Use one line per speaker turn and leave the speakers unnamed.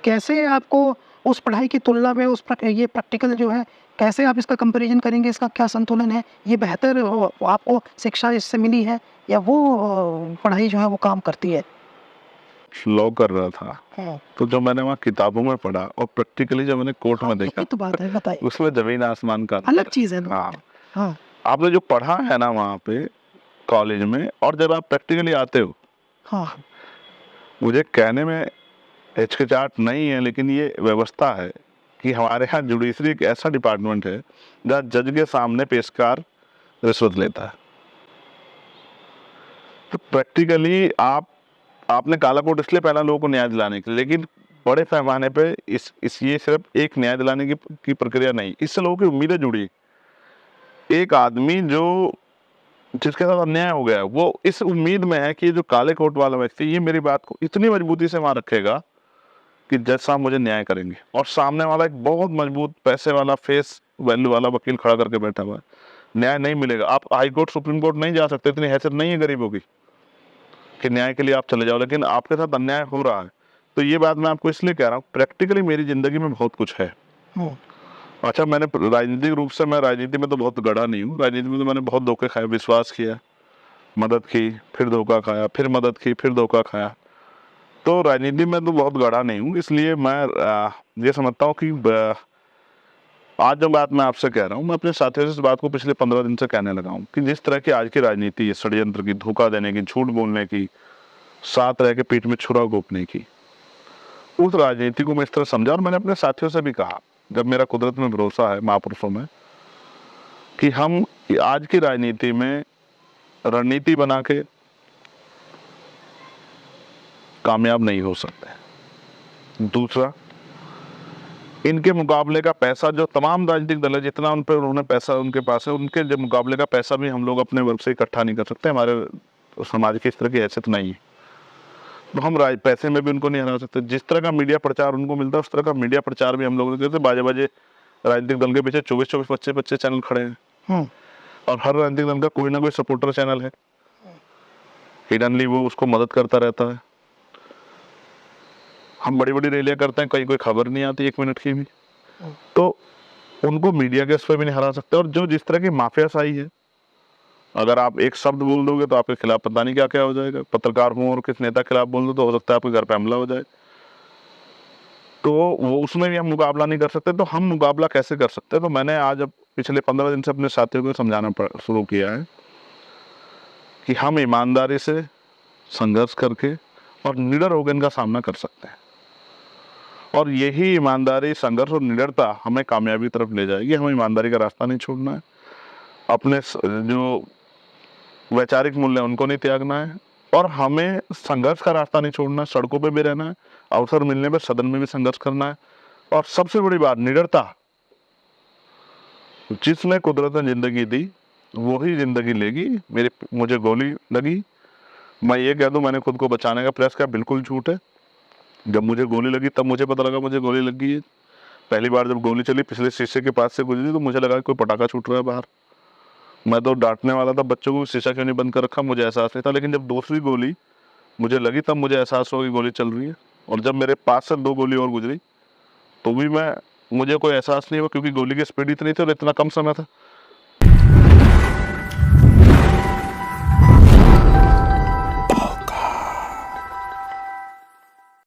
कैसे आपको उस पढ़ाई की तुलना में ये प्रैक्टिकल जो है, कैसे आप इसका कंपैरिजन करेंगे? इसका क्या संतुलन है? ये बेहतर आपको शिक्षा इससे मिली है या वो पढ़ाई जो है वो काम करती है?
लॉ कर रहा था,
हाँ।
तो जो मैंने वहाँ किताबों में पढ़ा और प्रैक्टिकली जो मैंने कोर्ट
हाँ,
में देखा,
यही तो बात है, बताइए।
उसमें ज़मीन आसमान का
अलग
अंतर
चीज़ है
है।
ना।
हाँ,
हाँ,
आपने जो पढ़ा है ना वहाँ पे कॉलेज में, और जब आप प्रैक्टिकली आते हो,
हाँ,
मुझे कहने में हिचकिचाहट नहीं है, लेकिन ये व्यवस्था है कि हमारे यहाँ जुडिशरी एक ऐसा डिपार्टमेंट है जहाँ जज के सामने पेशकार रिश्वत लेता है। तो प्रैक्टिकली आपने काला कोट इसलिए पहना लोगों को न्याय दिलाने के लिए, लेकिन बड़े पैमाने पे इस ये सिर्फ एक न्याय दिलाने की प्रक्रिया नहीं, इससे लोगों की उम्मीदें जुड़ी। एक आदमी जिसके साथ अन्याय हो गया है, वो इस उम्मीद में है कि जो काले कोट वाला व्यक्ति ये मेरी बात को इतनी मजबूती से वहां रखेगा कि जज साहब मुझे न्याय करेंगे, और सामने वाला एक बहुत मजबूत पैसे वाला फेस वैल्यू वाला वकील खड़ा करके बैठा हुआ है, न्याय नहीं मिलेगा। आप हाई कोर्ट सुप्रीम कोर्ट नहीं जा सकते, इतनी हैसियत नहीं है गरीबों की कि न्याय के लिए आप चले जाओ, लेकिन आपके साथ अन्याय हो रहा है। तो ये बात मैं आपको इसलिए कह रहा हूँ, प्रैक्टिकली मेरी जिंदगी में बहुत कुछ है।
हाँ,
अच्छा, मैंने राजनीतिक रूप से, मैं राजनीति में तो बहुत गढ़ा नहीं हूँ, राजनीति में तो मैंने बहुत धोखे खाए, विश्वास किया, मदद की, फिर धोखा खाया, फिर मदद की, फिर धोखा खाया। तो राजनीति में तो बहुत गढ़ा नहीं हूँ, इसलिए मैं ये समझता हूँ कि आज जो बात मैं आपसे कह रहा हूँ, मैं अपने साथियों से इस बात को पिछले 15 दिन से कहने लगा हूँ कि जिस तरह की आज की राजनीति है, षड्यंत्र की, धोखा देने की, झूठ बोलने की, साथ रह के पीठ में छुरा घोंपने की, उस राजनीति को मैं इस तरह समझा। और मैंने अपने साथियों से भी कहा, जब मेरा कुदरत में भरोसा है, महापुरुषों में, कि हम आज की राजनीति में रणनीति बना के कामयाब नहीं हो सकते। दूसरा, इनके मुकाबले का पैसा जो तमाम राजनीतिक दल है, जितना उन पर उन्होंने पैसा उनके पास है, उनके जो मुकाबले का पैसा भी हम लोग अपने वर्ग से इकट्ठा नहीं कर सकते। हमारे समाज की इस तरह की हैसियत नहीं है, तो हम पैसे में भी उनको नहीं हरा सकते। जिस तरह का मीडिया प्रचार उनको मिलता है, उस तरह का मीडिया प्रचार भी हम लोग करते। बाजे बाजे राजनीतिक दल के पीछे 24-24, 25-25 चैनल खड़े हैं,
हाँ,
और हर राजनीतिक दल का कोई ना कोई सपोर्टर चैनल है, हिडनली वो उसको मदद करता रहता है। हम बड़ी बड़ी रैलियां करते हैं, कहीं कोई खबर नहीं आती 1 मिनट की भी, तो उनको मीडिया के इस पर भी नहीं हरा सकते। और जो जिस तरह की माफियाशाही है, अगर आप एक शब्द बोल दोगे तो आपके खिलाफ पता नहीं क्या क्या हो जाएगा। पत्रकार हो और किस नेता के खिलाफ बोल दो तो हो सकता है आपके घर पे हमला हो जाए। तो वो उसमें भी हम मुकाबला नहीं कर सकते, तो हम मुकाबला कैसे कर सकते हैं? तो मैंने आज अब पिछले 15 दिन से अपने साथियों को समझाना शुरू किया है कि हम ईमानदारी से संघर्ष करके और निडर होकर इनका सामना कर सकते हैं, और यही ईमानदारी, संघर्ष और निडरता हमें कामयाबी की तरफ ले जाएगी। हमें ईमानदारी का रास्ता नहीं छोड़ना है, अपने जो वैचारिक मूल्य उनको नहीं त्यागना है, और हमें संघर्ष का रास्ता नहीं छोड़ना है, सड़कों पे भी रहना है, अवसर मिलने पर सदन में भी संघर्ष करना है। और सबसे बड़ी बात, निडरता। जिसने कुदरत ने जिंदगी दी वो ही जिंदगी लेगी। मुझे गोली लगी, मैं ये कह दूं मैंने खुद को बचाने का प्रयास किया, बिल्कुल झूठ है। जब मुझे गोली लगी तब मुझे पता लगा मुझे गोली लगी है। पहली बार जब गोली चली, पिछले शीशे के पास से गुजरी, तो मुझे लगा कोई पटाखा छूट रहा है बाहर। मैं तो डांटने वाला था बच्चों को, शीशा क्यों नहीं बंद कर रखा, मुझे एहसास नहीं था। लेकिन जब दूसरी गोली मुझे लगी तब मुझे एहसास हुआ कि गोली चल रही है। और जब मेरे पास से 2 गोली और गुजरी तो भी मुझे कोई एहसास नहीं हुआ, क्योंकि गोली की स्पीड इतनी थी और इतना कम समय था।